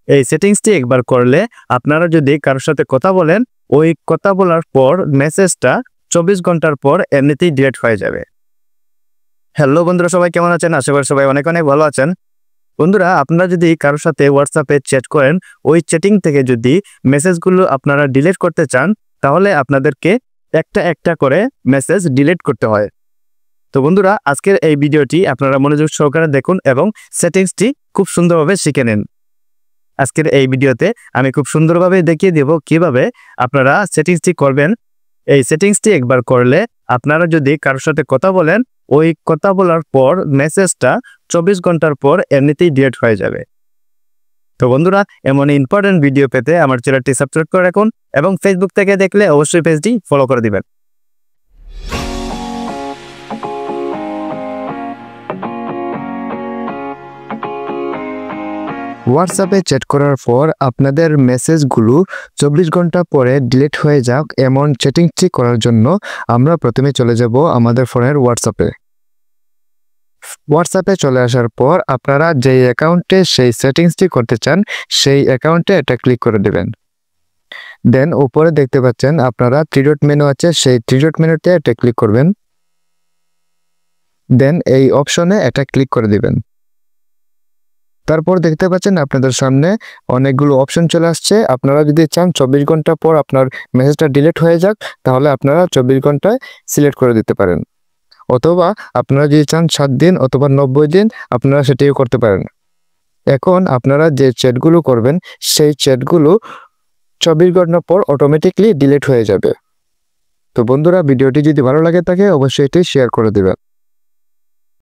এই সেটিংসটি একবার করলে আপনারা যদি কারোর সাথে কথা বলেন, ওই কথা বলার পর মেসেজটা 24 ঘন্টার পর এমনিতেই ডিলিট হয়ে যাবে। হ্যালো বন্ধুরা, সবাই কেমন আছেন? আশা করি সবাই অনেক অনেক ভালো আছেন। বন্ধুরা, আপনারা যদি কারোর সাথে হোয়াটসঅ্যাপে চ্যাট করেন, ওই চ্যাটিং থেকে যদি মেসেজগুলো আপনারা ডিলিট করতে চান, তাহলে আপনাদেরকে একটা একটা করে মেসেজ ডিলিট করতে হয়। তো বন্ধুরা, আজকের এই ভিডিওটি আপনারা মনোযোগ সহকারে দেখুন এবং সেটিংসটি খুব সুন্দরভাবে শিখে নিন। আজকের এই ভিডিওতে আমি খুব সুন্দরভাবে দেখিয়ে দেব কিভাবে আপনারা সেটিংসটি করবেন। এই সেটিংসটি একবার করলে আপনারা যদি কারোর সাথে কথা বলেন, ওই কথা বলার পর মেসেজটা 24 ঘন্টার পর এমনিতেই ডিলিট হয়ে যাবে। তো বন্ধুরা, এমন ইম্পর্টেন্ট ভিডিও পেতে আমার চ্যানেলটি সাবস্ক্রাইব করে রাখুন এবং ফেসবুক থেকে দেখলে অবশ্যই পেজটি ফলো করে দিবেন। হোয়াটসঅ্যাপে চ্যাট করার পর আপনাদের মেসেজগুলো 24 ঘন্টা পরে ডিলিট হয়ে যাক এমন সেটিংসটি করার জন্য আমরা প্রথমে চলে যাব আমাদের ফোনের হোয়াটসঅ্যাপে চলে আসার পর আপনারা যেই অ্যাকাউন্টে সেই সেটিংসটি করতে চান সেই অ্যাকাউন্টে এটা ক্লিক করে দেবেন। দেন উপরে দেখতে পাচ্ছেন আপনারা থ্রি ডট মেনু আছে, সেই থ্রি ডট মেনুতে এটা ক্লিক করবেন। দেন এই অপশনে এটা ক্লিক করে দিবেন। তারপর দেখতে পাচ্ছেন আপনাদের সামনে অনেকগুলো অপশন চলে আসছে। আপনারা যদি চান 24 ঘন্টা পর আপনার মেসেজটা ডিলিট হয়ে যাক, তাহলে আপনারা 24 ঘন্টায় সিলেক্ট করে দিতে পারেন, অথবা আপনারা যদি চান 7 দিন অথবা 90 দিন আপনারা সেটিও করতে পারেন। এখন আপনারা যে চ্যাটগুলো করবেন সেই চ্যাটগুলো 24 ঘন্টা পর অটোমেটিকলি ডিলিট হয়ে যাবে। তো বন্ধুরা, ভিডিওটি যদি ভালো লাগে থাকে অবশ্যই এটি শেয়ার করে দেবেন।